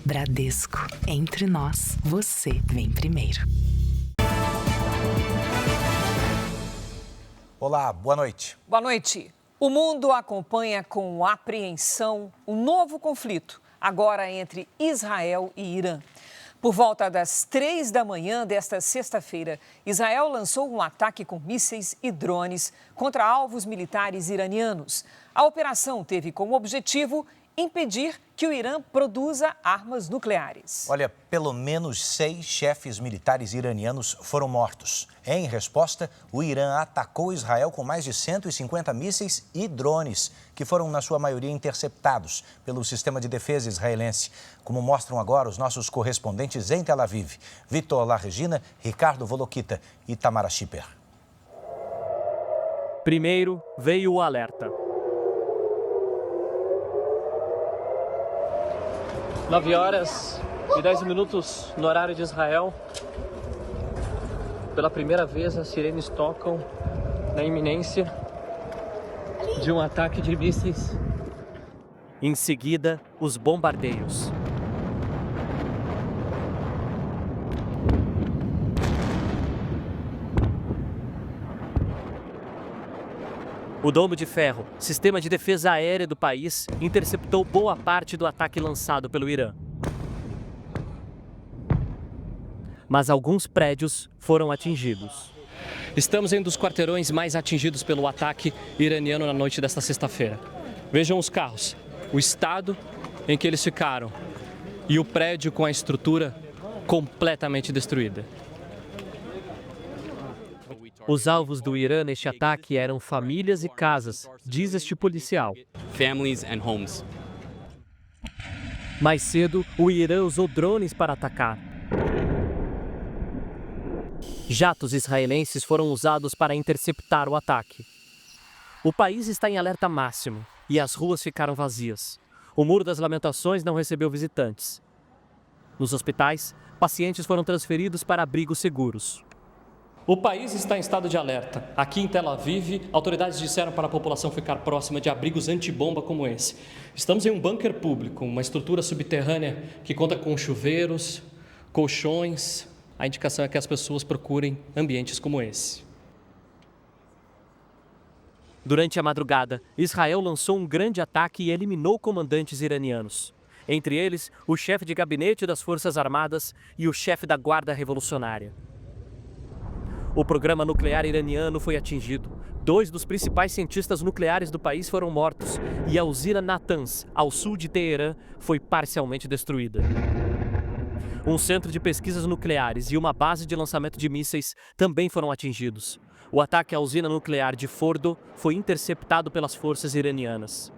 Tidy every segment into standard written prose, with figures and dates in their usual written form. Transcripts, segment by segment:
Bradesco. Entre nós, você vem primeiro. Olá, boa noite. Boa noite. O mundo acompanha com apreensão o novo conflito, agora entre Israel e Irã. Por volta das 3 da manhã desta sexta-feira, Israel lançou um ataque com mísseis e drones contra alvos militares iranianos. A operação teve como objetivo impedir que o Irã produza armas nucleares. Olha, pelo menos 6 chefes militares iranianos foram mortos. Em resposta, o Irã atacou Israel com mais de 150 mísseis e drones, que foram, na sua maioria, interceptados pelo sistema de defesa israelense, como mostram agora os nossos correspondentes em Tel Aviv, Vitor Larregina, Ricardo Volokita e Tamara Schipper. Primeiro veio o alerta. 9h10 no horário de Israel. Pela primeira vez, as sirenes tocam na iminência de um ataque de mísseis. Em seguida, os bombardeios. O Domo de Ferro, sistema de defesa aérea do país, interceptou boa parte do ataque lançado pelo Irã. Mas alguns prédios foram atingidos. Estamos em um dos quarteirões mais atingidos pelo ataque iraniano na noite desta sexta-feira. Vejam os carros, o estado em que eles ficaram e o prédio com a estrutura completamente destruída. Os alvos do Irã neste ataque eram famílias e casas, diz este policial. Families and homes. Mais cedo, o Irã usou drones para atacar. Jatos israelenses foram usados para interceptar o ataque. O país está em alerta máximo e as ruas ficaram vazias. O Muro das Lamentações não recebeu visitantes. Nos hospitais, pacientes foram transferidos para abrigos seguros. O país está em estado de alerta. Aqui em Tel Aviv, autoridades disseram para a população ficar próxima de abrigos antibomba como esse. Estamos em um bunker público, uma estrutura subterrânea que conta com chuveiros, colchões. A indicação é que as pessoas procurem ambientes como esse. Durante a madrugada, Israel lançou um grande ataque e eliminou comandantes iranianos. Entre eles, o chefe de gabinete das Forças Armadas e o chefe da Guarda Revolucionária. O programa nuclear iraniano foi atingido. 2 dos principais cientistas nucleares do país foram mortos e a usina Natanz, ao sul de Teherã, foi parcialmente destruída. Um centro de pesquisas nucleares e uma base de lançamento de mísseis também foram atingidos. O ataque à usina nuclear de Fordo foi interceptado pelas forças iranianas.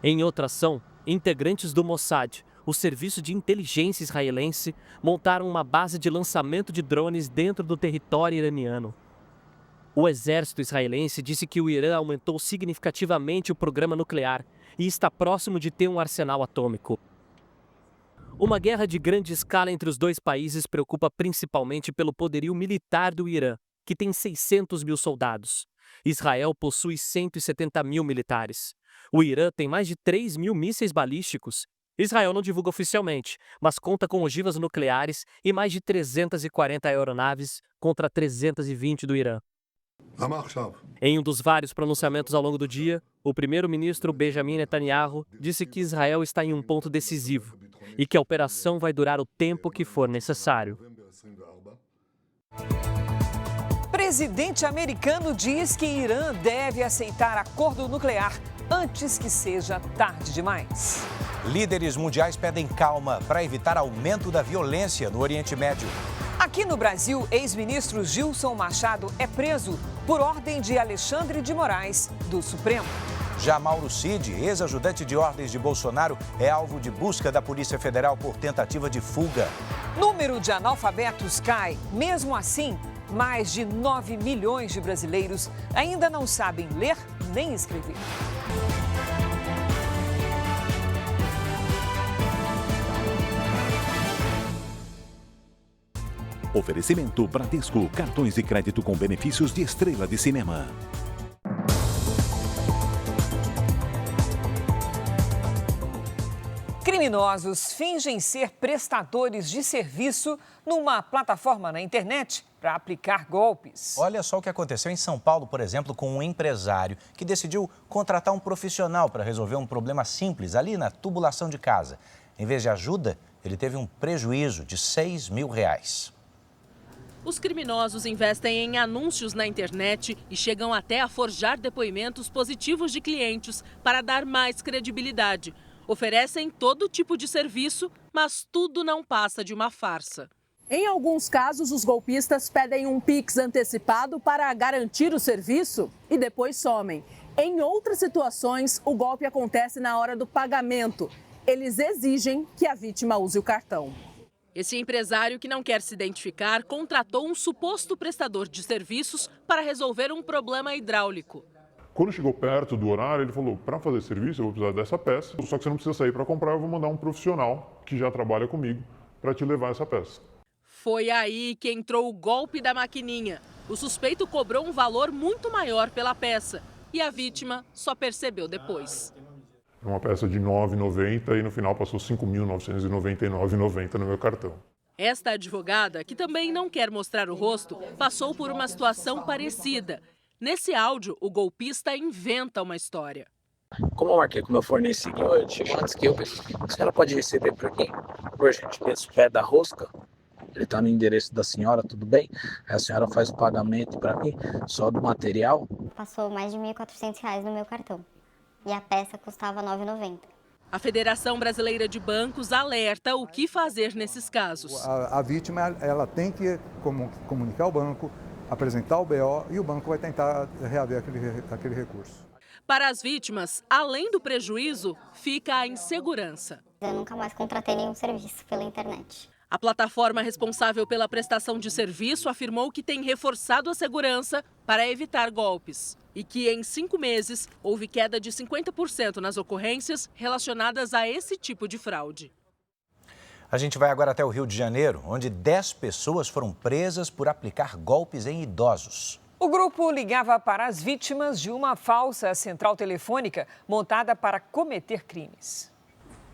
Em outra ação, integrantes do Mossad, o serviço de inteligência israelense, montaram uma base de lançamento de drones dentro do território iraniano. O exército israelense disse que o Irã aumentou significativamente o programa nuclear e está próximo de ter um arsenal atômico. Uma guerra de grande escala entre os dois países preocupa principalmente pelo poderio militar do Irã, que tem 600 mil soldados. Israel possui 170 mil militares. O Irã tem mais de 3 mil mísseis balísticos. Israel não divulga oficialmente, mas conta com ogivas nucleares e mais de 340 aeronaves contra 320 do Irã. Em um dos vários pronunciamentos ao longo do dia, o primeiro-ministro Benjamin Netanyahu disse que Israel está em um ponto decisivo e que a operação vai durar o tempo que for necessário. Presidente americano diz que Irã deve aceitar acordo nuclear antes que seja tarde demais. Líderes mundiais pedem calma para evitar aumento da violência no Oriente Médio. Aqui no Brasil, ex-ministro Gilson Machado é preso por ordem de Alexandre de Moraes, do Supremo. Já Mauro Cid, ex-ajudante de ordens de Bolsonaro, é alvo de busca da Polícia Federal por tentativa de fuga. Número de analfabetos cai. Mesmo assim, mais de 9 milhões de brasileiros ainda não sabem ler nem escrever. Oferecimento Bradesco, cartões de crédito com benefícios de estrela de cinema. Criminosos fingem ser prestadores de serviço numa plataforma na internet para aplicar golpes. Olha só o que aconteceu em São Paulo, por exemplo, com um empresário que decidiu contratar um profissional para resolver um problema simples ali na tubulação de casa. Em vez de ajuda, ele teve um prejuízo de R$6 mil. Os criminosos investem em anúncios na internet e chegam até a forjar depoimentos positivos de clientes para dar mais credibilidade. Oferecem todo tipo de serviço, mas tudo não passa de uma farsa. Em alguns casos, os golpistas pedem um Pix antecipado para garantir o serviço e depois somem. Em outras situações, o golpe acontece na hora do pagamento. Eles exigem que a vítima use o cartão. Esse empresário, que não quer se identificar, contratou um suposto prestador de serviços para resolver um problema hidráulico. Quando chegou perto do horário, ele falou: para fazer serviço eu vou precisar dessa peça, só que você não precisa sair para comprar, eu vou mandar um profissional que já trabalha comigo para te levar essa peça. Foi aí que entrou o golpe da maquininha. O suspeito cobrou um valor muito maior pela peça e a vítima só percebeu depois. Uma peça de R$ 9,90 e no final passou R$ 5.999,90 no meu cartão. Esta advogada, que também não quer mostrar o rosto, passou por uma situação parecida. Nesse áudio, o golpista inventa uma história. Como eu marquei com o meu fornecedor, eu tive antes que a senhora pode receber para mim, por gentileza, o pé da rosca? Ele está no endereço da senhora, tudo bem? Aí a senhora faz o pagamento para mim, só do material. Passou mais de R$ 1.400 no meu cartão e a peça custava R$ 9,90. A Federação Brasileira de Bancos alerta o que fazer nesses casos. A vítima ela tem que comunicar ao banco, apresentar o BO e o banco vai tentar reaver aquele recurso. Para as vítimas, além do prejuízo, fica a insegurança. Eu nunca mais contratei nenhum serviço pela internet. A plataforma responsável pela prestação de serviço afirmou que tem reforçado a segurança para evitar golpes e que em 5 meses houve queda de 50% nas ocorrências relacionadas a esse tipo de fraude. A gente vai agora até o Rio de Janeiro, onde 10 pessoas foram presas por aplicar golpes em idosos. O grupo ligava para as vítimas de uma falsa central telefônica montada para cometer crimes.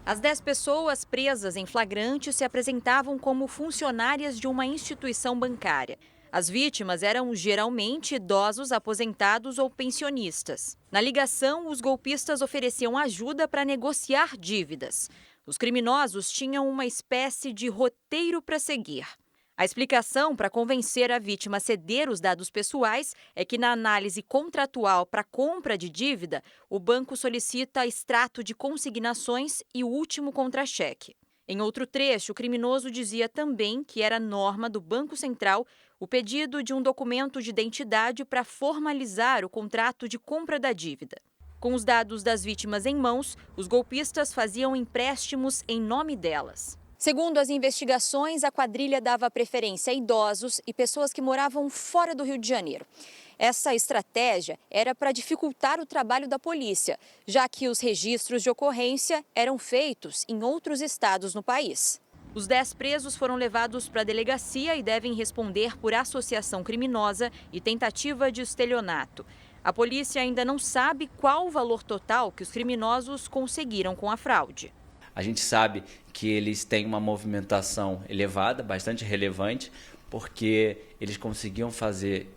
As 10 pessoas presas em flagrante se apresentavam como funcionárias de uma instituição bancária. As vítimas eram geralmente idosos aposentados ou pensionistas. Na ligação, os golpistas ofereciam ajuda para negociar dívidas. Os criminosos tinham uma espécie de roteiro para seguir. A explicação para convencer a vítima a ceder os dados pessoais é que, na análise contratual para compra de dívida, o banco solicita extrato de consignações e o último contra-cheque. Em outro trecho, o criminoso dizia também que era norma do Banco Central o pedido de um documento de identidade para formalizar o contrato de compra da dívida. Com os dados das vítimas em mãos, os golpistas faziam empréstimos em nome delas. Segundo as investigações, a quadrilha dava preferência a idosos e pessoas que moravam fora do Rio de Janeiro. Essa estratégia era para dificultar o trabalho da polícia, já que os registros de ocorrência eram feitos em outros estados no país. Os 10 presos foram levados para a delegacia e devem responder por associação criminosa e tentativa de estelionato. A polícia ainda não sabe qual o valor total que os criminosos conseguiram com a fraude. A gente sabe que eles têm uma movimentação elevada, bastante relevante, porque eles conseguiam fazer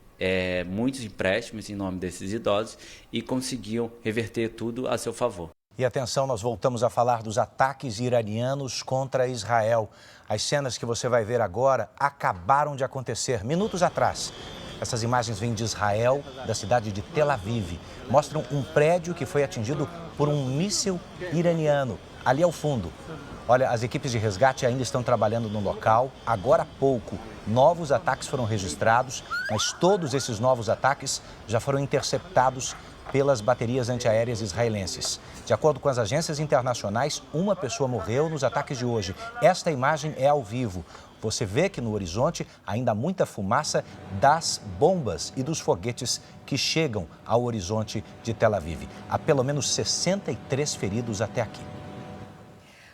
muitos empréstimos em nome desses idosos e conseguiam reverter tudo a seu favor. E atenção, nós voltamos a falar dos ataques iranianos contra Israel. As cenas que você vai ver agora acabaram de acontecer minutos atrás. Essas imagens vêm de Israel, da cidade de Tel Aviv. Mostram um prédio que foi atingido por um míssil iraniano. Ali ao fundo. Olha, as equipes de resgate ainda estão trabalhando no local. Agora há pouco, novos ataques foram registrados, mas todos esses novos ataques já foram interceptados pelas baterias antiaéreas israelenses. De acordo com as agências internacionais, uma pessoa morreu nos ataques de hoje. Esta imagem é ao vivo. Você vê que no horizonte ainda há muita fumaça das bombas e dos foguetes que chegam ao horizonte de Tel Aviv. Há pelo menos 63 feridos até aqui.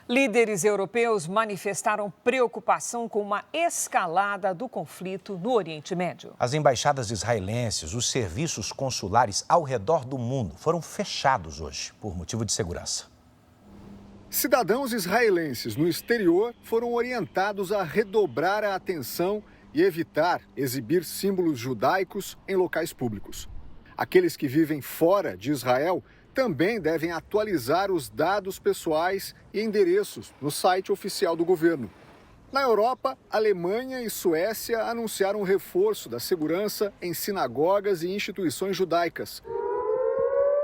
Líderes europeus manifestaram preocupação com uma escalada do conflito no Oriente Médio. As embaixadas israelenses, os serviços consulares ao redor do mundo foram fechados hoje por motivo de segurança. Cidadãos israelenses no exterior foram orientados a redobrar a atenção e evitar exibir símbolos judaicos em locais públicos. Aqueles que vivem fora de Israel também devem atualizar os dados pessoais e endereços no site oficial do governo. Na Europa, Alemanha e Suécia anunciaram um reforço da segurança em sinagogas e instituições judaicas.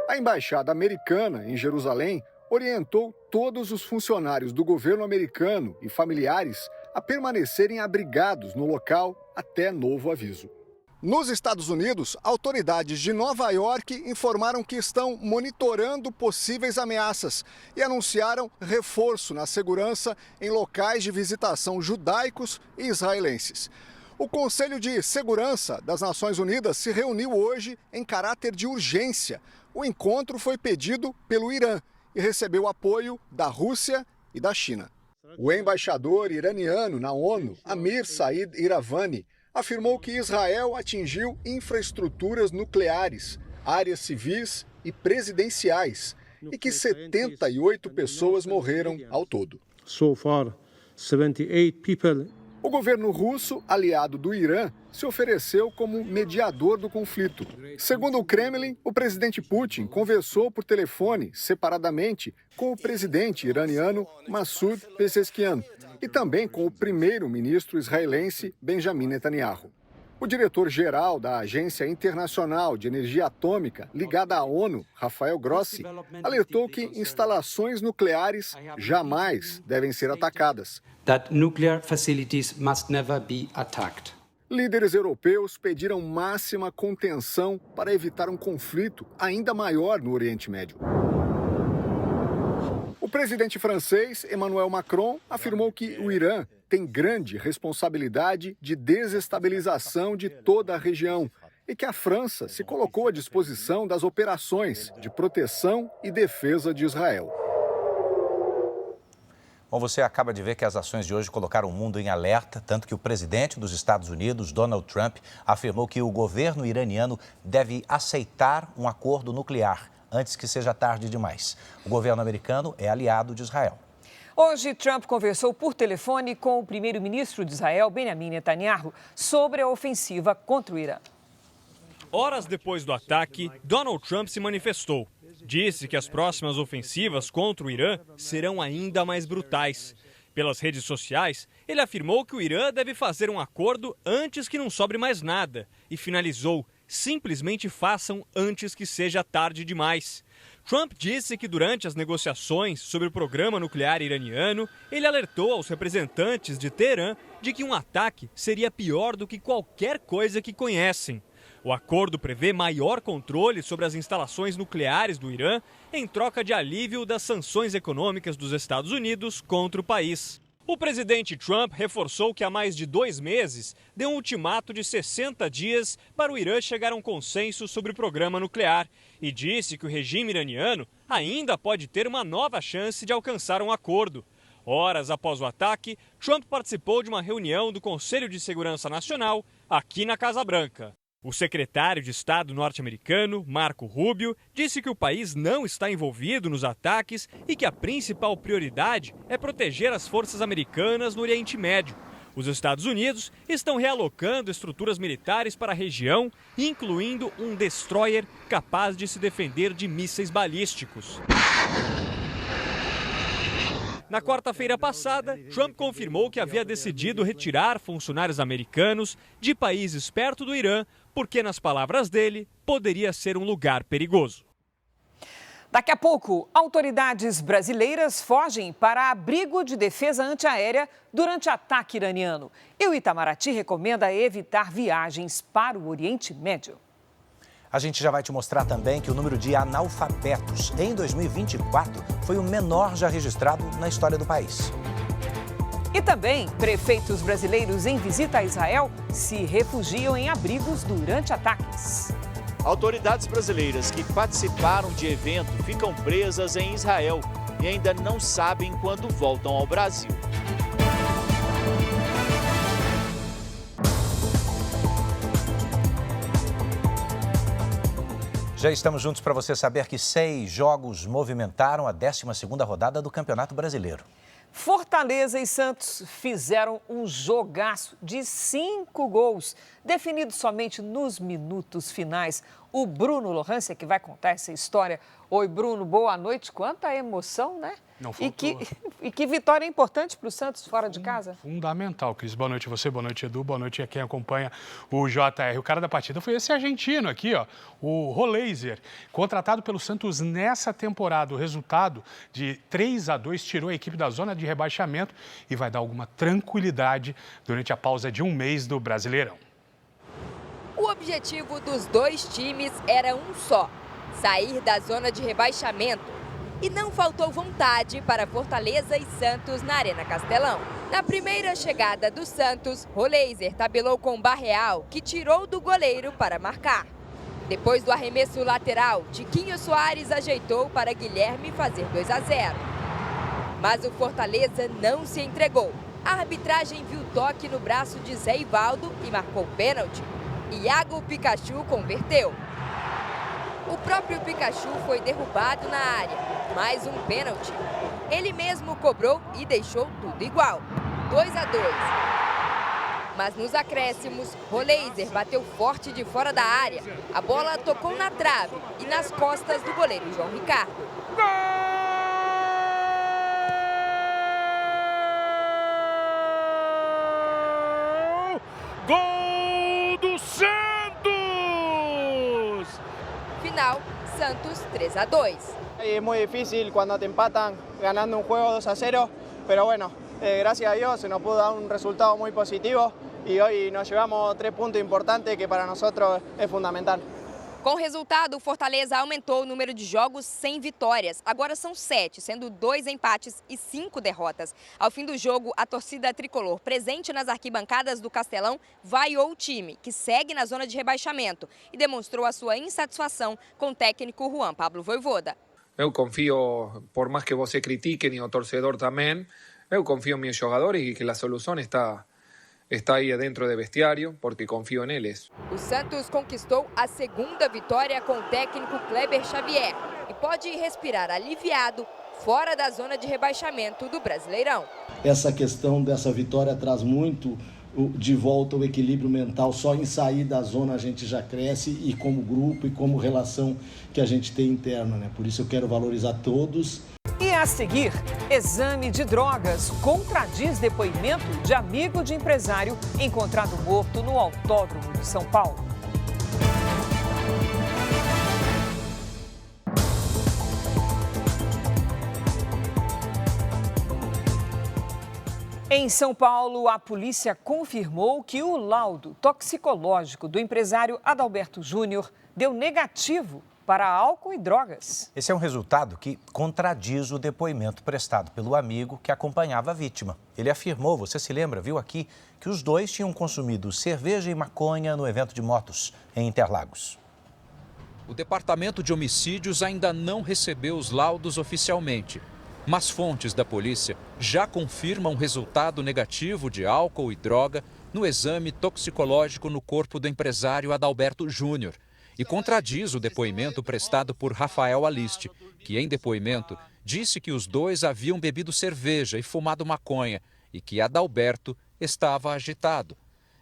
A embaixada americana em Jerusalém orientou todos os funcionários do governo americano e familiares a permanecerem abrigados no local até novo aviso. Nos Estados Unidos, autoridades de Nova York informaram que estão monitorando possíveis ameaças e anunciaram reforço na segurança em locais de visitação judaicos e israelenses. O Conselho de Segurança das Nações Unidas se reuniu hoje em caráter de urgência. O encontro foi pedido pelo Irã e recebeu apoio da Rússia e da China. O embaixador iraniano na ONU, Amir Said Iravani, afirmou que Israel atingiu infraestruturas nucleares, áreas civis e presidenciais e que 78 pessoas morreram ao todo. So far, 78 people. O governo russo, aliado do Irã, se ofereceu como mediador do conflito. Segundo o Kremlin, o presidente Putin conversou por telefone, separadamente, com o presidente iraniano Massoud Pezeshkian e também com o primeiro-ministro israelense Benjamin Netanyahu. O diretor-geral da Agência Internacional de Energia Atômica, ligada à ONU, Rafael Grossi, alertou que instalações nucleares jamais devem ser atacadas. That nuclear facilities must never be attacked. Líderes europeus pediram máxima contenção para evitar um conflito ainda maior no Oriente Médio. O presidente francês, Emmanuel Macron, afirmou que o Irã tem grande responsabilidade de desestabilização de toda a região e que a França se colocou à disposição das operações de proteção e defesa de Israel. Bom, você acaba de ver que as ações de hoje colocaram o mundo em alerta, tanto que o presidente dos Estados Unidos, Donald Trump, afirmou que o governo iraniano deve aceitar um acordo nuclear antes que seja tarde demais. O governo americano é aliado de Israel. Hoje, Trump conversou por telefone com o primeiro-ministro de Israel, Benjamin Netanyahu, sobre a ofensiva contra o Irã. Horas depois do ataque, Donald Trump se manifestou. Disse que as próximas ofensivas contra o Irã serão ainda mais brutais. Pelas redes sociais, ele afirmou que o Irã deve fazer um acordo antes que não sobre mais nada e finalizou: simplesmente façam antes que seja tarde demais. Trump disse que durante as negociações sobre o programa nuclear iraniano, ele alertou aos representantes de Teherã de que um ataque seria pior do que qualquer coisa que conhecem. O acordo prevê maior controle sobre as instalações nucleares do Irã em troca de alívio das sanções econômicas dos Estados Unidos contra o país. O presidente Trump reforçou que há mais de 2 meses deu um ultimato de 60 dias para o Irã chegar a um consenso sobre o programa nuclear e disse que o regime iraniano ainda pode ter uma nova chance de alcançar um acordo. Horas após o ataque, Trump participou de uma reunião do Conselho de Segurança Nacional aqui na Casa Branca. O secretário de Estado norte-americano, Marco Rubio, disse que o país não está envolvido nos ataques e que a principal prioridade é proteger as forças americanas no Oriente Médio. Os Estados Unidos estão realocando estruturas militares para a região, incluindo um destroyer capaz de se defender de mísseis balísticos. Na quarta-feira passada, Trump confirmou que havia decidido retirar funcionários americanos de países perto do Irã, porque, nas palavras dele, poderia ser um lugar perigoso. Daqui a pouco, autoridades brasileiras fogem para abrigo de defesa antiaérea durante ataque iraniano. E o Itamaraty recomenda evitar viagens para o Oriente Médio. A gente já vai te mostrar também que o número de analfabetos em 2024 foi o menor já registrado na história do país. E também, prefeitos brasileiros em visita a Israel se refugiam em abrigos durante ataques. Autoridades brasileiras que participaram de evento ficam presas em Israel e ainda não sabem quando voltam ao Brasil. Já estamos juntos para você saber que 6 jogos movimentaram a 12ª rodada do Campeonato Brasileiro. Fortaleza e Santos fizeram um jogaço de 5 gols, definido somente nos minutos finais. O Bruno Lohance que vai contar essa história. Oi, Bruno, boa noite. Quanta emoção, né? Não faltou. E que vitória importante para o Santos fora de casa. Fundamental, Cris. Boa noite a você, boa noite, Edu, boa noite a quem acompanha o JR. O cara da partida foi esse argentino aqui, ó, o Roleiser, contratado pelo Santos nessa temporada. O resultado de 3-2 tirou a equipe da zona de rebaixamento e vai dar alguma tranquilidade durante a pausa de um mês do Brasileirão. O objetivo dos dois times era um só: sair da zona de rebaixamento. E não faltou vontade para Fortaleza e Santos na Arena Castelão. Na primeira chegada do Santos, Roleiser tabelou com Barreal, que tirou do goleiro para marcar. Depois do arremesso lateral, Tiquinho Soares ajeitou para Guilherme fazer 2-0. Mas o Fortaleza não se entregou. A arbitragem viu toque no braço de Zé Ivaldo e marcou pênalti. Iago Pikachu converteu. O próprio Pikachu foi derrubado na área. Mais um pênalti. Ele mesmo cobrou e deixou tudo igual. 2-2. Mas nos acréscimos, Roleiser bateu forte de fora da área. A bola tocou na trave e nas costas do goleiro João Ricardo. Gol do Santos! Final, Santos 3-2. Es muy difícil cuando te empatan ganando un juego 2-0, pero bueno, gracias a Dios se nos pudo dar un resultado muy positivo y hoy nos llevamos 3 puntos importantes que para nosotros es fundamental. Com o resultado, o Fortaleza aumentou o número de jogos sem vitórias. Agora são 7, sendo 2 empates e 5 derrotas. Ao fim do jogo, a torcida tricolor presente nas arquibancadas do Castelão vaiou o time, que segue na zona de rebaixamento, e demonstrou a sua insatisfação com o técnico Juan Pablo Vojvoda. Eu confio, por mais que você critique e o torcedor também, eu confio em meus jogadores e que a solução está aí dentro do vestiário, porque confio neles. O Santos conquistou a 2ª vitória com o técnico Kleber Xavier e pode respirar aliviado fora da zona de rebaixamento do Brasileirão. Essa questão dessa vitória traz muito de volta o equilíbrio mental. Só em sair da zona a gente já cresce, e como grupo e como relação que a gente tem interna, né? Por isso eu quero valorizar todos. E a seguir, exame de drogas contradiz depoimento de amigo de empresário encontrado morto no autódromo de São Paulo. Em São Paulo, a polícia confirmou que o laudo toxicológico do empresário Adalberto Júnior deu negativo para álcool e drogas. Esse é um resultado que contradiz o depoimento prestado pelo amigo que acompanhava a vítima. Ele afirmou, você se lembra, viu aqui, que os dois tinham consumido cerveja e maconha no evento de motos em Interlagos. O Departamento de Homicídios ainda não recebeu os laudos oficialmente, mas fontes da polícia já confirmam resultado negativo de álcool e droga no exame toxicológico no corpo do empresário Adalberto Júnior, e contradiz o depoimento prestado por Rafael Aliste, que em depoimento disse que os dois haviam bebido cerveja e fumado maconha e que Adalberto estava agitado.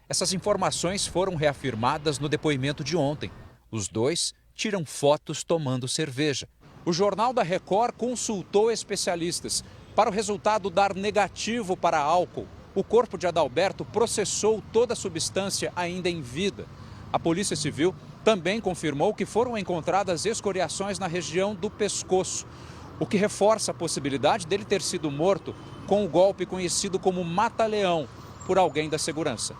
Essas informações foram reafirmadas no depoimento de ontem. Os dois tiram fotos tomando cerveja. O Jornal da Record consultou especialistas. Para o resultado dar negativo para álcool, o corpo de Adalberto processou toda a substância ainda em vida. A Polícia Civil também confirmou que foram encontradas escoriações na região do pescoço, o que reforça a possibilidade dele ter sido morto com o golpe conhecido como mata-leão por alguém da segurança.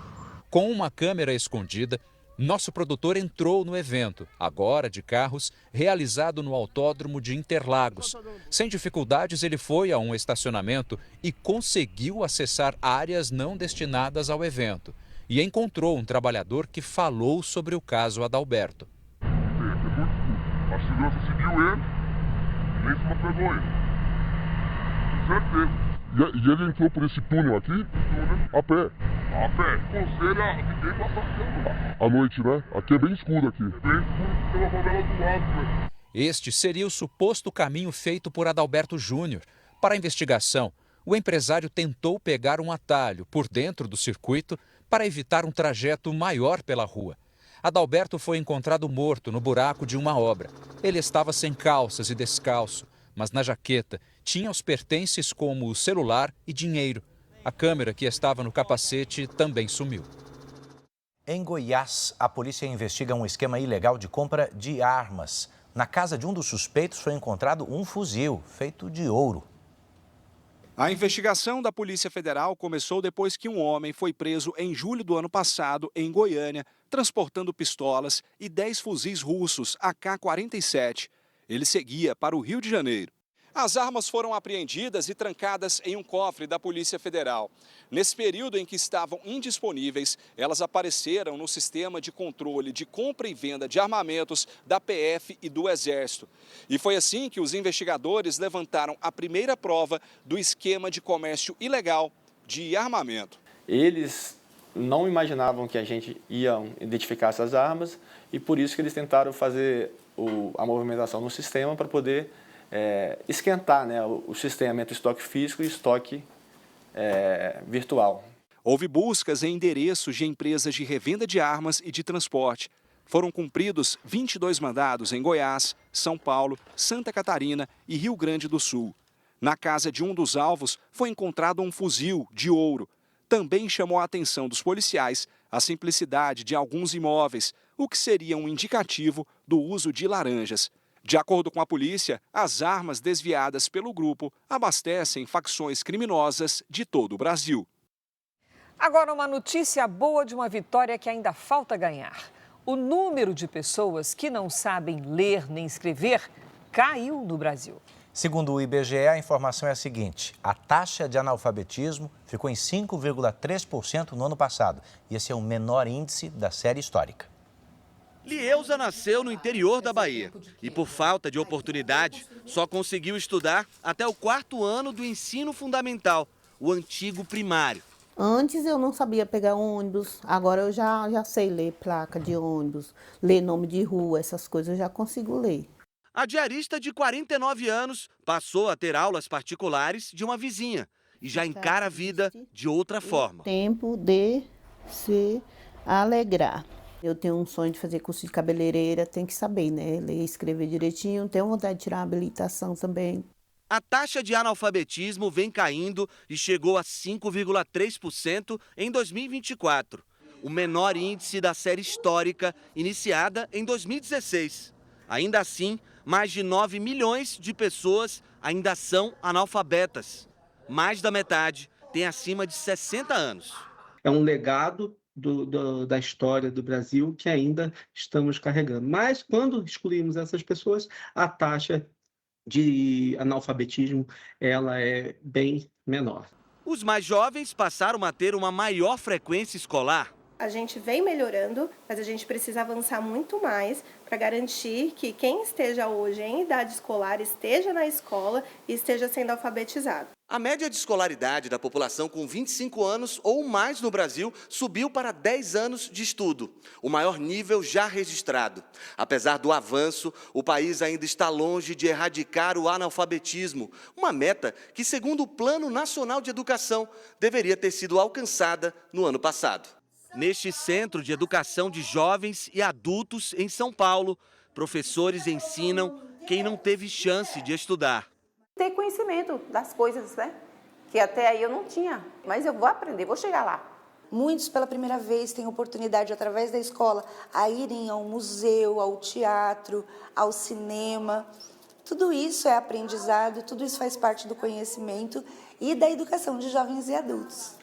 Com uma câmera escondida, nosso produtor entrou no evento, agora de carros, realizado no autódromo de Interlagos. Sem dificuldades, ele foi a um estacionamento e conseguiu acessar áreas não destinadas ao evento. E encontrou um trabalhador que falou sobre o caso Adalberto. A segurança seguiu ele e nem se pegou ele. Com certeza. E ele entrou por esse túnel aqui, a pé. A pé, aconselha ninguém passar lá. À noite, né? Aqui é bem escuro aqui. É bem escuro pela favela do lado, né? Este seria o suposto caminho feito por Adalberto Júnior. Para a investigação, o empresário tentou pegar um atalho por dentro do circuito para evitar um trajeto maior pela rua. Adalberto foi encontrado morto no buraco de uma obra. Ele estava sem calças e descalço, mas na jaqueta tinha os pertences como o celular e dinheiro. A câmera que estava no capacete também sumiu. Em Goiás, a polícia investiga um esquema ilegal de compra de armas. Na casa de um dos suspeitos foi encontrado um fuzil feito de ouro. A investigação da Polícia Federal começou depois que um homem foi preso em julho do ano passado, em Goiânia, transportando pistolas e 10 fuzis russos AK-47. Ele seguia para o Rio de Janeiro. As armas foram apreendidas e trancadas em um cofre da Polícia Federal. Nesse período em que estavam indisponíveis, elas apareceram no sistema de controle de compra e venda de armamentos da PF e do Exército. E foi assim que os investigadores levantaram a primeira prova do esquema de comércio ilegal de armamento. Eles não imaginavam que a gente ia identificar essas armas e por isso que eles tentaram fazer a movimentação no sistema para poder esquentar, né, o sistema entre estoque físico e estoque virtual. Houve buscas em endereços de empresas de revenda de armas e de transporte. Foram cumpridos 22 mandados em Goiás, São Paulo, Santa Catarina e Rio Grande do Sul. Na casa de um dos alvos foi encontrado um fuzil de ouro. Também chamou a atenção dos policiais a simplicidade de alguns imóveis, o que seria um indicativo do uso de laranjas. De acordo com a polícia, as armas desviadas pelo grupo abastecem facções criminosas de todo o Brasil. Agora, uma notícia boa de uma vitória que ainda falta ganhar. O número de pessoas que não sabem ler nem escrever caiu no Brasil. Segundo o IBGE, a informação é a seguinte: a taxa de analfabetismo ficou em 5,3% no ano passado. E esse é o menor índice da série histórica. Lieusa nasceu no interior da Bahia e, por falta de oportunidade, só conseguiu estudar até o 4º ano do ensino fundamental, o antigo primário. Antes eu não sabia pegar ônibus, agora eu já sei ler placa de ônibus, ler nome de rua, essas coisas eu já consigo ler. A diarista de 49 anos passou a ter aulas particulares de uma vizinha e já encara a vida de outra forma. Tempo de se alegrar. Eu tenho um sonho de fazer curso de cabeleireira, tem que saber, né? Ler e escrever direitinho, tenho vontade de tirar uma habilitação também. A taxa de analfabetismo vem caindo e chegou a 5,3% em 2024, o menor índice da série histórica iniciada em 2016. Ainda assim, mais de 9 milhões de pessoas ainda são analfabetas. Mais da metade tem acima de 60 anos. É um legado da história do Brasil que ainda estamos carregando. Mas quando excluímos essas pessoas, a taxa de analfabetismo ela é bem menor. Os mais jovens passaram a ter uma maior frequência escolar. A gente vem melhorando, mas a gente precisa avançar muito mais para garantir que quem esteja hoje em idade escolar esteja na escola e esteja sendo alfabetizado. A média de escolaridade da população com 25 anos ou mais no Brasil subiu para 10 anos de estudo, o maior nível já registrado. Apesar do avanço, o país ainda está longe de erradicar o analfabetismo, uma meta que, segundo o Plano Nacional de Educação, deveria ter sido alcançada no ano passado. Neste Centro de Educação de Jovens e Adultos em São Paulo, professores ensinam quem não teve chance de estudar. Ter conhecimento das coisas, né? Que até aí eu não tinha, mas eu vou aprender, vou chegar lá. Muitos, pela primeira vez, têm oportunidade, através da escola, a irem ao museu, ao teatro, ao cinema. Tudo isso é aprendizado, tudo isso faz parte do conhecimento e da educação de jovens e adultos.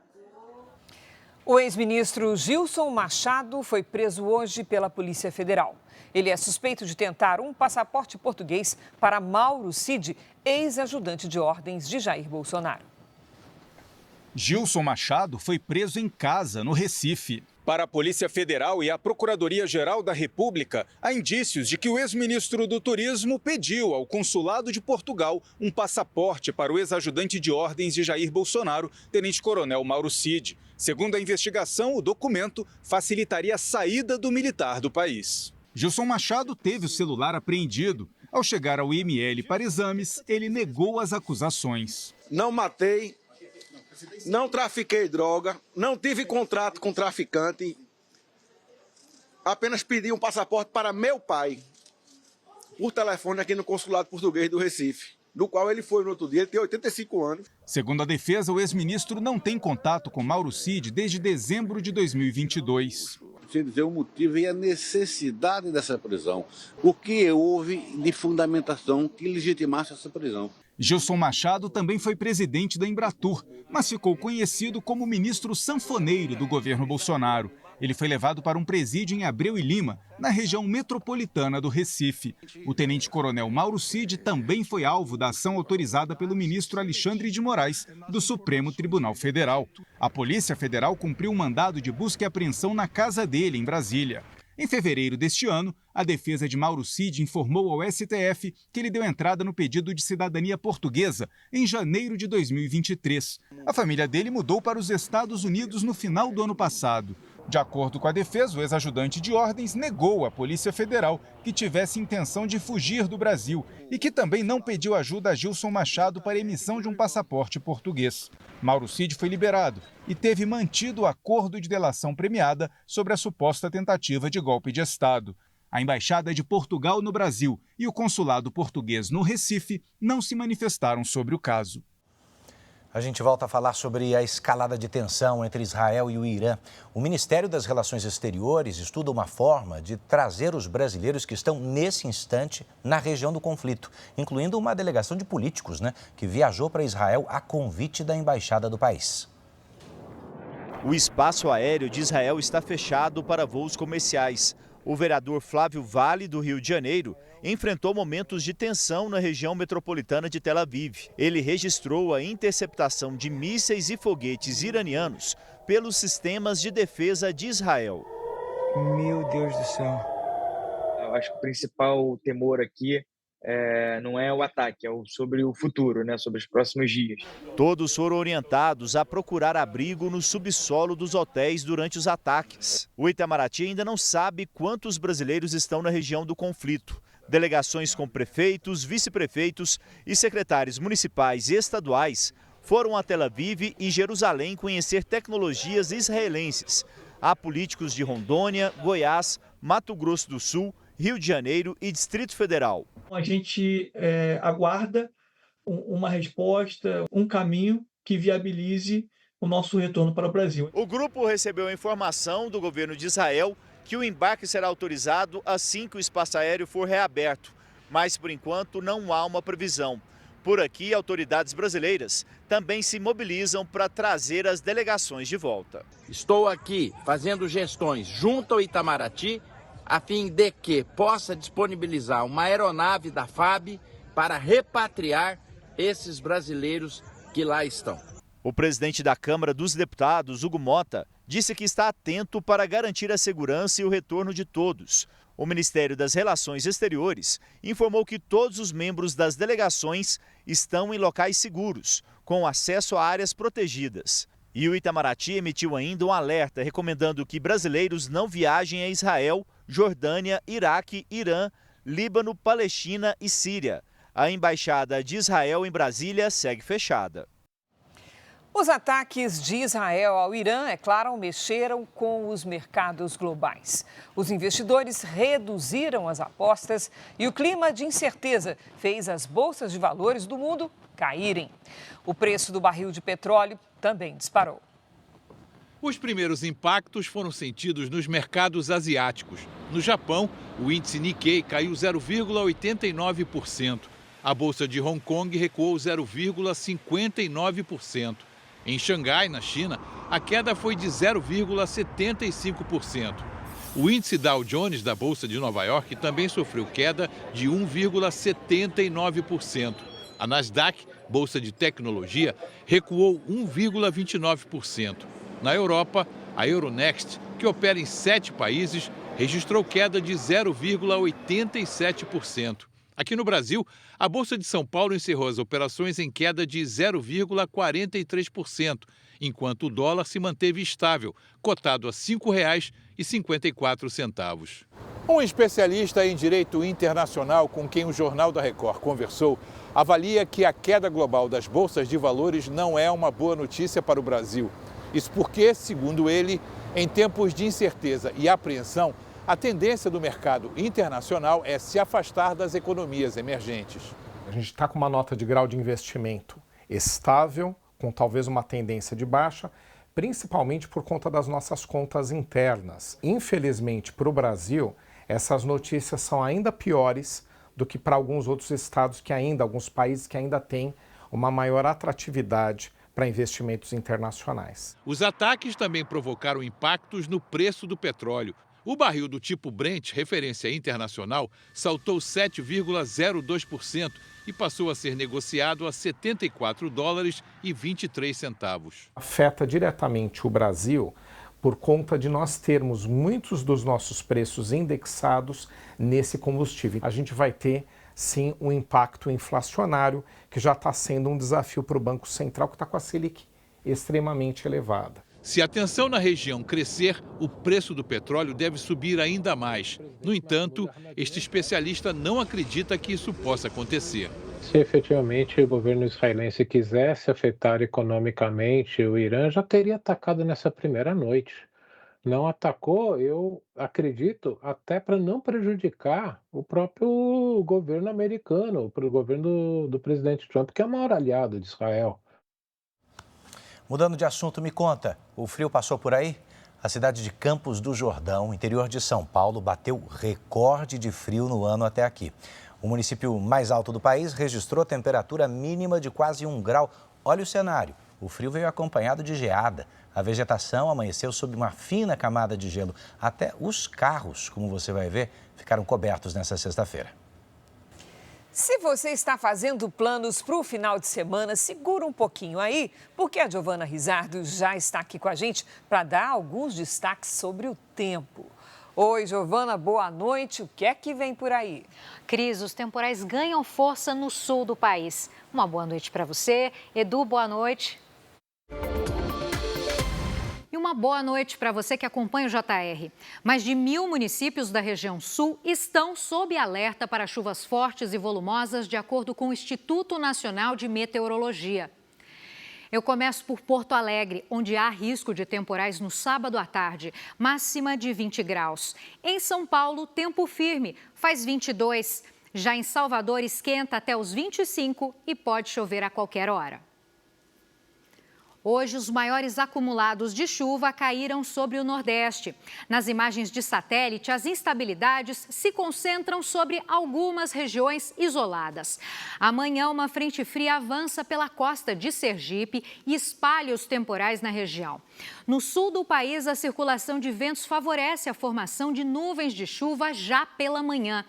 O ex-ministro Gilson Machado foi preso hoje pela Polícia Federal. Ele é suspeito de tentar um passaporte português para Mauro Cid, ex-ajudante de ordens de Jair Bolsonaro. Gilson Machado foi preso em casa, no Recife. Para a Polícia Federal e a Procuradoria-Geral da República, há indícios de que o ex-ministro do Turismo pediu ao Consulado de Portugal um passaporte para o ex-ajudante de ordens de Jair Bolsonaro, tenente-coronel Mauro Cid. Segundo a investigação, o documento facilitaria a saída do militar do país. Gilson Machado teve o celular apreendido. Ao chegar ao IML para exames, ele negou as acusações. Não matei, não trafiquei droga, não tive contrato com traficante, apenas pedi um passaporte para meu pai, por telefone aqui no Consulado Português do Recife, do qual ele foi no outro dia, ele tem 85 anos. Segundo a defesa, o ex-ministro não tem contato com Mauro Cid desde dezembro de 2022. Sem dizer o motivo e a necessidade dessa prisão. O que houve de fundamentação que legitimasse essa prisão. Gilson Machado também foi presidente da Embratur, mas ficou conhecido como ministro sanfoneiro do governo Bolsonaro. Ele foi levado para um presídio em Abreu e Lima, na região metropolitana do Recife. O tenente-coronel Mauro Cid também foi alvo da ação autorizada pelo ministro Alexandre de Moraes, do Supremo Tribunal Federal. A Polícia Federal cumpriu um mandado de busca e apreensão na casa dele, em Brasília. Em fevereiro deste ano, a defesa de Mauro Cid informou ao STF que ele deu entrada no pedido de cidadania portuguesa em janeiro de 2023. A família dele mudou para os Estados Unidos no final do ano passado. De acordo com a defesa, o ex-ajudante de ordens negou à Polícia Federal que tivesse intenção de fugir do Brasil e que também não pediu ajuda a Gilson Machado para a emissão de um passaporte português. Mauro Cid foi liberado e teve mantido o acordo de delação premiada sobre a suposta tentativa de golpe de Estado. A Embaixada de Portugal no Brasil e o Consulado Português no Recife não se manifestaram sobre o caso. A gente volta a falar sobre a escalada de tensão entre Israel e o Irã. O Ministério das Relações Exteriores estuda uma forma de trazer os brasileiros que estão nesse instante na região do conflito, incluindo uma delegação de políticos, que viajou para Israel a convite da embaixada do país. O espaço aéreo de Israel está fechado para voos comerciais. O vereador Flávio Vale, do Rio de Janeiro, enfrentou momentos de tensão na região metropolitana de Tel Aviv. Ele registrou a interceptação de mísseis e foguetes iranianos pelos sistemas de defesa de Israel. Meu Deus do céu. Eu acho que o principal temor aqui não é o ataque, é sobre o futuro, sobre os próximos dias. Todos foram orientados a procurar abrigo no subsolo dos hotéis durante os ataques. O Itamaraty ainda não sabe quantos brasileiros estão na região do conflito. Delegações com prefeitos, vice-prefeitos e secretários municipais e estaduais foram a Tel Aviv e Jerusalém conhecer tecnologias israelenses. Há políticos de Rondônia, Goiás, Mato Grosso do Sul, Rio de Janeiro e Distrito Federal. A gente aguarda uma resposta, um caminho que viabilize o nosso retorno para o Brasil. O grupo recebeu a informação do governo de Israel que o embarque será autorizado assim que o espaço aéreo for reaberto, mas por enquanto não há uma previsão. Por aqui, autoridades brasileiras também se mobilizam para trazer as delegações de volta. Estou aqui fazendo gestões junto ao Itamaraty, a fim de que possa disponibilizar uma aeronave da FAB para repatriar esses brasileiros que lá estão. O presidente da Câmara dos Deputados, Hugo Mota, disse que está atento para garantir a segurança e o retorno de todos. O Ministério das Relações Exteriores informou que todos os membros das delegações estão em locais seguros, com acesso a áreas protegidas. E o Itamaraty emitiu ainda um alerta recomendando que brasileiros não viajem a Israel, Jordânia, Iraque, Irã, Líbano, Palestina e Síria. A embaixada de Israel em Brasília segue fechada. Os ataques de Israel ao Irã, é claro, mexeram com os mercados globais. Os investidores reduziram as apostas e o clima de incerteza fez as bolsas de valores do mundo caírem. O preço do barril de petróleo também disparou. Os primeiros impactos foram sentidos nos mercados asiáticos. No Japão, o índice Nikkei caiu 0,89%. A bolsa de Hong Kong recuou 0,59%. Em Xangai, na China, a queda foi de 0,75%. O índice Dow Jones da Bolsa de Nova York também sofreu queda de 1,79%. A Nasdaq, bolsa de tecnologia, recuou 1,29%. Na Europa, a Euronext que opera em 7 países, registrou queda de 0,87%. Aqui no Brasil, a Bolsa de São Paulo encerrou as operações em queda de 0,43%, enquanto o dólar se manteve estável, cotado a R$ 5,54. Um especialista em direito internacional com quem o Jornal da Record conversou avalia que a queda global das bolsas de valores não é uma boa notícia para o Brasil. Isso porque, segundo ele, em tempos de incerteza e apreensão, a tendência do mercado internacional é se afastar das economias emergentes. A gente está com uma nota de grau de investimento estável, com talvez uma tendência de baixa, principalmente por conta das nossas contas internas. Infelizmente, para o Brasil, essas notícias são ainda piores do que para alguns outros estados alguns países que ainda têm uma maior atratividade para investimentos internacionais. Os ataques também provocaram impactos no preço do petróleo. O barril do tipo Brent, referência internacional, saltou 7,02% e passou a ser negociado a $74,23. Afeta diretamente o Brasil por conta de nós termos muitos dos nossos preços indexados nesse combustível. A gente vai ter, sim, um impacto inflacionário que já está sendo um desafio para o Banco Central, que está com a Selic extremamente elevada. Se a tensão na região crescer, o preço do petróleo deve subir ainda mais. No entanto, este especialista não acredita que isso possa acontecer. Se efetivamente o governo israelense quisesse afetar economicamente o Irã, já teria atacado nessa primeira noite. Não atacou, eu acredito, até para não prejudicar o próprio governo americano, para o governo do presidente Trump, que é o maior aliado de Israel. Mudando de assunto, me conta, o frio passou por aí? A cidade de Campos do Jordão, interior de São Paulo, bateu recorde de frio no ano até aqui. O município mais alto do país registrou temperatura mínima de quase 1 grau. Olha o cenário, o frio veio acompanhado de geada. A vegetação amanheceu sob uma fina camada de gelo. Até os carros, como você vai ver, ficaram cobertos nessa sexta-feira. Se você está fazendo planos para o final de semana, segura um pouquinho aí, porque a Giovana Rizardo já está aqui com a gente para dar alguns destaques sobre o tempo. Oi, Giovana, boa noite. O que é que vem por aí? Cris, os temporais ganham força no sul do país. Uma boa noite para você. Edu, boa noite. E uma boa noite para você que acompanha o JR. Mais de 1.000 municípios da região sul estão sob alerta para chuvas fortes e volumosas, de acordo com o Instituto Nacional de Meteorologia. Eu começo por Porto Alegre, onde há risco de temporais no sábado à tarde, máxima de 20 graus. Em São Paulo, tempo firme, faz 22. Já em Salvador, esquenta até os 25 e pode chover a qualquer hora. Hoje, os maiores acumulados de chuva caíram sobre o Nordeste. Nas imagens de satélite, as instabilidades se concentram sobre algumas regiões isoladas. Amanhã, uma frente fria avança pela costa de Sergipe e espalha os temporais na região. No sul do país, a circulação de ventos favorece a formação de nuvens de chuva já pela manhã.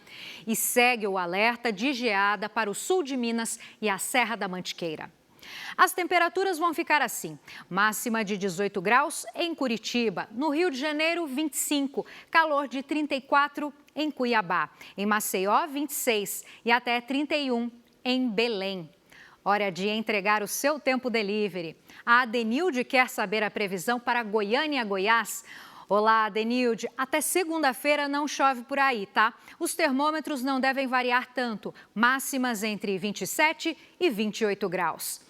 E segue o alerta de geada para o sul de Minas e a Serra da Mantiqueira. As temperaturas vão ficar assim, máxima de 18 graus em Curitiba, no Rio de Janeiro 25, calor de 34 em Cuiabá, em Maceió 26 e até 31 em Belém. Hora de entregar o seu tempo delivery. A Adenilde quer saber a previsão para Goiânia e Goiás. Olá, Adenilde. Até segunda-feira não chove por aí, tá? Os termômetros não devem variar tanto, máximas entre 27 e 28 graus.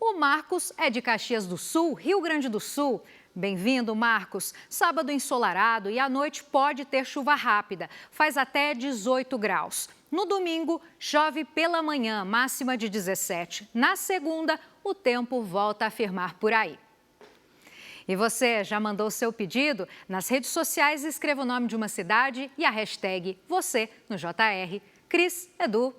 O Marcos é de Caxias do Sul, Rio Grande do Sul. Bem-vindo, Marcos. Sábado ensolarado e à noite pode ter chuva rápida, faz até 18 graus. No domingo, chove pela manhã, máxima de 17. Na segunda, o tempo volta a firmar por aí. E você já mandou seu pedido? Nas redes sociais, escreva o nome de uma cidade e a hashtag você no JR. Cris, Edu.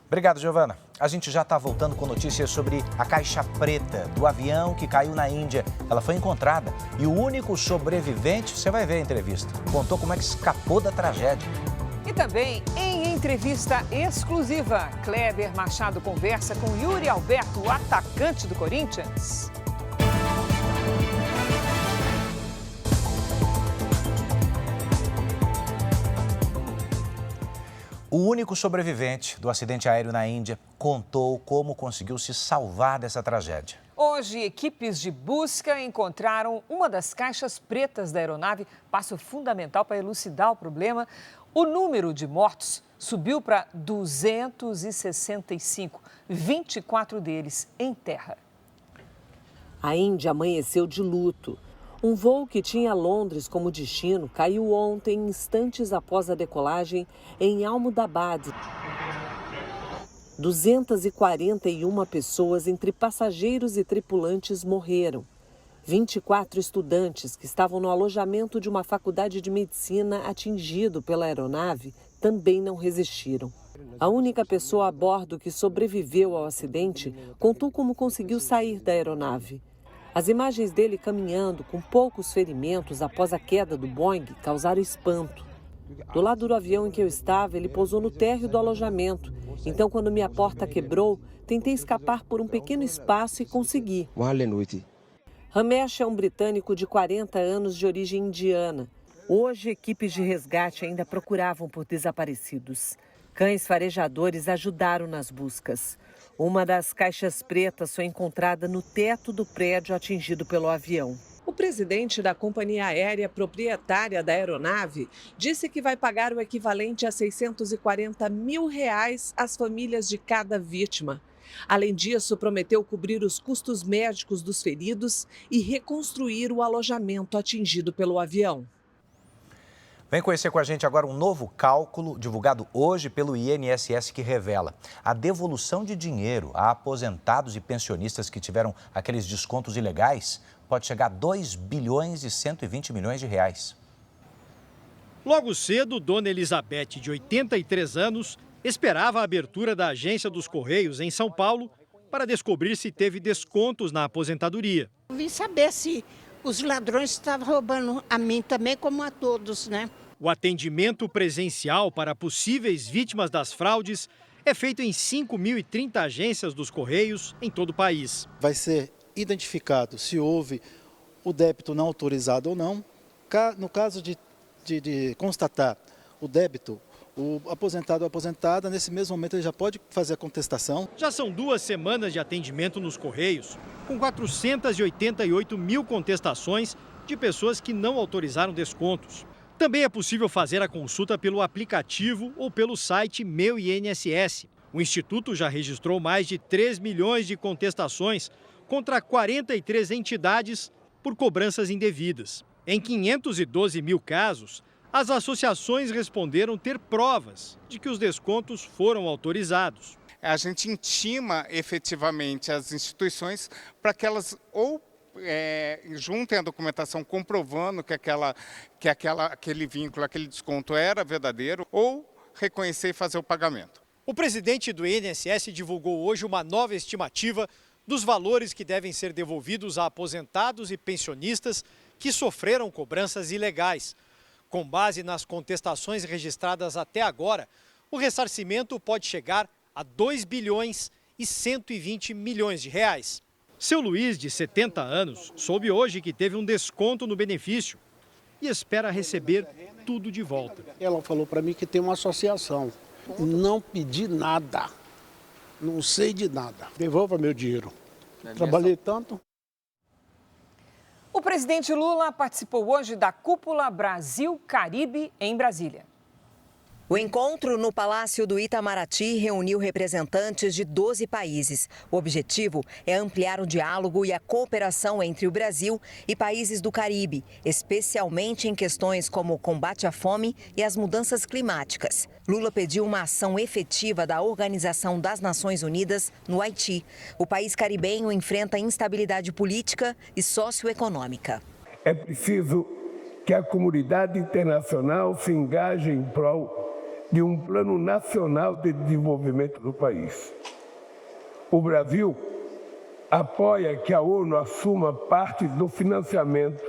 Obrigado, Giovana. A gente já está voltando com notícias sobre a caixa preta do avião que caiu na Índia. Ela foi encontrada e o único sobrevivente, você vai ver a entrevista, contou como é que escapou da tragédia. E também, em entrevista exclusiva, Kleber Machado conversa com Yuri Alberto, o atacante do Corinthians. O único sobrevivente do acidente aéreo na Índia contou como conseguiu se salvar dessa tragédia. Hoje, equipes de busca encontraram uma das caixas pretas da aeronave, passo fundamental para elucidar o problema. O número de mortos subiu para 265, 24 deles em terra. A Índia amanheceu de luto. Um voo que tinha Londres como destino caiu ontem, instantes após a decolagem, em Ahmedabad. 241 pessoas, entre passageiros e tripulantes, morreram. 24 estudantes que estavam no alojamento de uma faculdade de medicina atingido pela aeronave também não resistiram. A única pessoa a bordo que sobreviveu ao acidente contou como conseguiu sair da aeronave. As imagens dele caminhando com poucos ferimentos após a queda do Boeing causaram espanto. Do lado do avião em que eu estava, ele pousou no térreo do alojamento. Então, quando minha porta quebrou, tentei escapar por um pequeno espaço e consegui. Ramesh é um britânico de 40 anos de origem indiana. Hoje, equipes de resgate ainda procuravam por desaparecidos. Cães farejadores ajudaram nas buscas. Uma das caixas pretas foi encontrada no teto do prédio atingido pelo avião. O presidente da companhia aérea proprietária da aeronave disse que vai pagar o equivalente a R$640 mil às famílias de cada vítima. Além disso, prometeu cobrir os custos médicos dos feridos e reconstruir o alojamento atingido pelo avião. Vem conhecer com a gente agora um novo cálculo divulgado hoje pelo INSS que revela a devolução de dinheiro a aposentados e pensionistas que tiveram aqueles descontos ilegais pode chegar a 2 bilhões e 120 milhões de reais. Logo cedo, Dona Elizabeth, de 83 anos, esperava a abertura da agência dos Correios em São Paulo para descobrir se teve descontos na aposentadoria. Vim saber se os ladrões estavam roubando a mim também, como a todos, né? O atendimento presencial para possíveis vítimas das fraudes é feito em 5.030 agências dos Correios em todo o país. Vai ser identificado se houve o débito não autorizado ou não. No caso de constatar o débito, o aposentado ou aposentada, nesse mesmo momento ele já pode fazer a contestação. Já são 2 semanas de atendimento nos Correios, com 488 mil contestações de pessoas que não autorizaram descontos. Também é possível fazer a consulta pelo aplicativo ou pelo site Meu INSS. O Instituto já registrou mais de 3 milhões de contestações contra 43 entidades por cobranças indevidas. Em 512 mil casos, as associações responderam ter provas de que os descontos foram autorizados. A gente intima efetivamente as instituições para que elas ou juntem a documentação comprovando que aquele vínculo, aquele desconto era verdadeiro, ou reconhecer e fazer o pagamento. O presidente do INSS divulgou hoje uma nova estimativa dos valores que devem ser devolvidos a aposentados e pensionistas que sofreram cobranças ilegais. Com base nas contestações registradas até agora, o ressarcimento pode chegar a 2 bilhões e 120 milhões de reais. Seu Luiz, de 70 anos, soube hoje que teve um desconto no benefício e espera receber tudo de volta. Ela falou para mim que tem uma associação. Não pedi nada, não sei de nada. Devolva meu dinheiro. Trabalhei tanto. O presidente Lula participou hoje da Cúpula Brasil-Caribe em Brasília. O encontro no Palácio do Itamaraty reuniu representantes de 12 países. O objetivo é ampliar o diálogo e a cooperação entre o Brasil e países do Caribe, especialmente em questões como o combate à fome e as mudanças climáticas. Lula pediu uma ação efetiva da Organização das Nações Unidas no Haiti. O país caribenho enfrenta instabilidade política e socioeconômica. É preciso que a comunidade internacional se engaje em prol de um plano nacional de desenvolvimento do país. O Brasil apoia que a ONU assuma parte do financiamento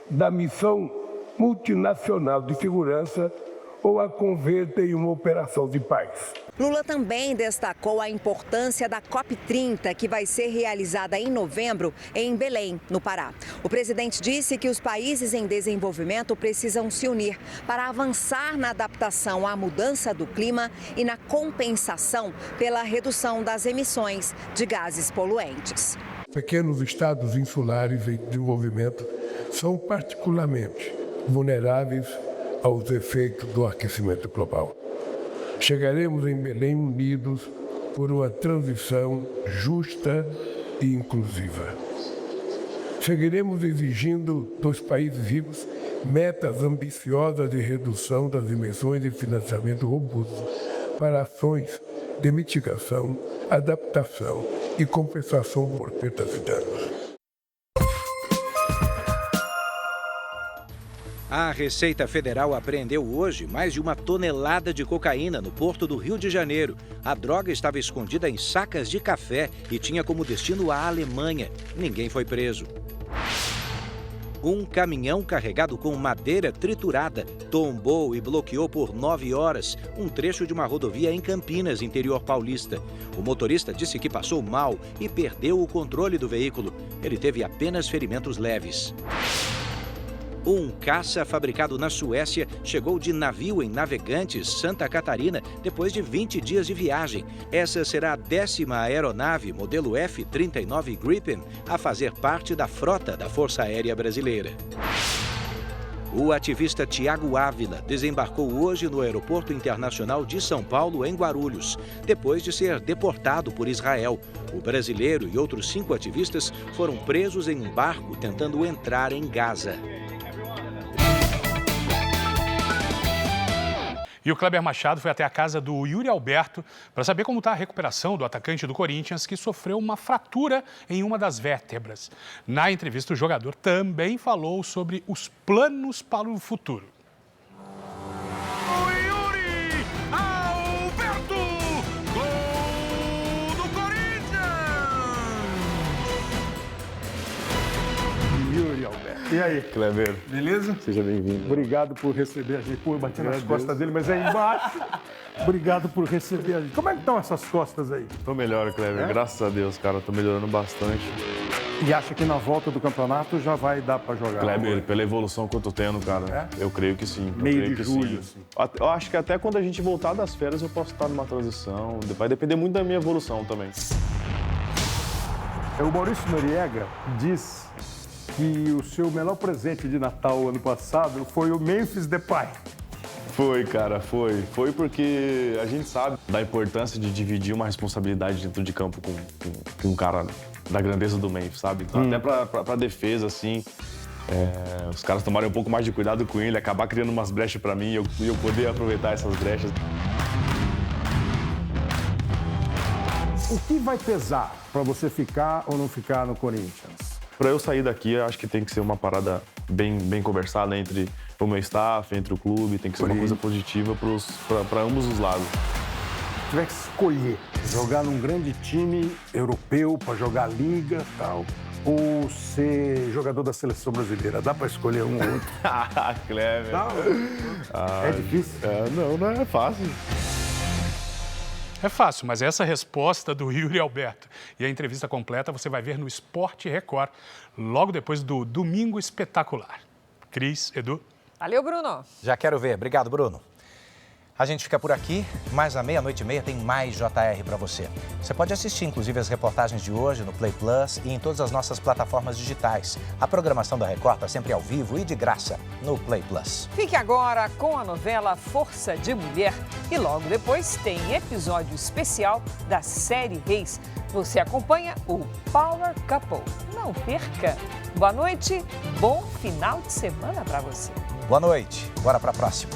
da missão multinacional de segurança ou a converta em uma operação de paz. Lula também destacou a importância da COP30, que vai ser realizada em novembro em Belém, no Pará. O presidente disse que os países em desenvolvimento precisam se unir para avançar na adaptação à mudança do clima e na compensação pela redução das emissões de gases poluentes. Pequenos estados insulares em desenvolvimento são particularmente vulneráveis aos efeitos do aquecimento global. Chegaremos em Belém unidos por uma transição justa e inclusiva. Seguiremos exigindo dos países ricos metas ambiciosas de redução das emissões e financiamento robusto para ações de mitigação, adaptação e compensação por perdas e danos. A Receita Federal apreendeu hoje mais de 1 tonelada de cocaína no porto do Rio de Janeiro. A droga estava escondida em sacas de café e tinha como destino a Alemanha. Ninguém foi preso. Um caminhão carregado com madeira triturada tombou e bloqueou por 9 horas um trecho de uma rodovia em Campinas, interior paulista. O motorista disse que passou mal e perdeu o controle do veículo. Ele teve apenas ferimentos leves. Um caça fabricado na Suécia chegou de navio em Navegantes, Santa Catarina, depois de 20 dias de viagem. Essa será a 10ª aeronave modelo F-39 Gripen a fazer parte da frota da Força Aérea Brasileira. O ativista Tiago Ávila desembarcou hoje no Aeroporto Internacional de São Paulo, em Guarulhos, depois de ser deportado por Israel. O brasileiro e outros 5 ativistas foram presos em um barco tentando entrar em Gaza. E o Kleber Machado foi até a casa do Yuri Alberto para saber como está a recuperação do atacante do Corinthians, que sofreu uma fratura em uma das vértebras. Na entrevista, o jogador também falou sobre os planos para o futuro. O Yuri Alberto! Gol do Corinthians! Yuri Alberto. E aí? Kleber. Beleza? Seja bem-vindo. Obrigado por receber a gente. Pô, eu bati nas costas dele, mas é embaixo. Obrigado por receber a gente. Como é que estão essas costas aí? Tô melhor, Kleber. Graças a Deus, cara. Tô melhorando bastante. E acha que na volta do campeonato já vai dar pra jogar? Kleber, pela evolução que eu tô tendo, cara, eu creio que sim. Meio de julho, assim. Eu acho que até quando a gente voltar das férias eu posso estar numa transição. Vai depender muito da minha evolução também. O Maurício Noriega diz que o seu melhor presente de Natal ano passado foi o Memphis Depay. Foi, cara, foi. Foi porque a gente sabe da importância de dividir uma responsabilidade dentro de campo com um cara da grandeza do Memphis, sabe? Então, até pra defesa, assim, os caras tomarem um pouco mais de cuidado com ele, acabar criando umas brechas pra mim e eu poder aproveitar essas brechas. O que vai pesar pra você ficar ou não ficar no Corinthians? Para eu sair daqui, eu acho que tem que ser uma parada bem conversada entre o meu staff, entre o clube, tem que ser uma coisa positiva para ambos os lados. Se tiver que escolher jogar num grande time europeu para jogar liga e tal, ou ser jogador da seleção brasileira, dá para escolher um ou outro? Kleber. É difícil? Não é fácil. É fácil, mas essa resposta do Yuri Alberto e a entrevista completa você vai ver no Sport Record, logo depois do Domingo Espetacular. Cris, Edu. Valeu, Bruno. Já quero ver. Obrigado, Bruno. A gente fica por aqui, mas à 00:30 tem mais JR para você. Você pode assistir, inclusive, as reportagens de hoje no Play Plus e em todas as nossas plataformas digitais. A programação da Record está sempre ao vivo e de graça no Play Plus. Fique agora com a novela Força de Mulher e logo depois tem episódio especial da série Reis. Você acompanha o Power Couple. Não perca. Boa noite, bom final de semana para você. Boa noite. Bora para a próxima.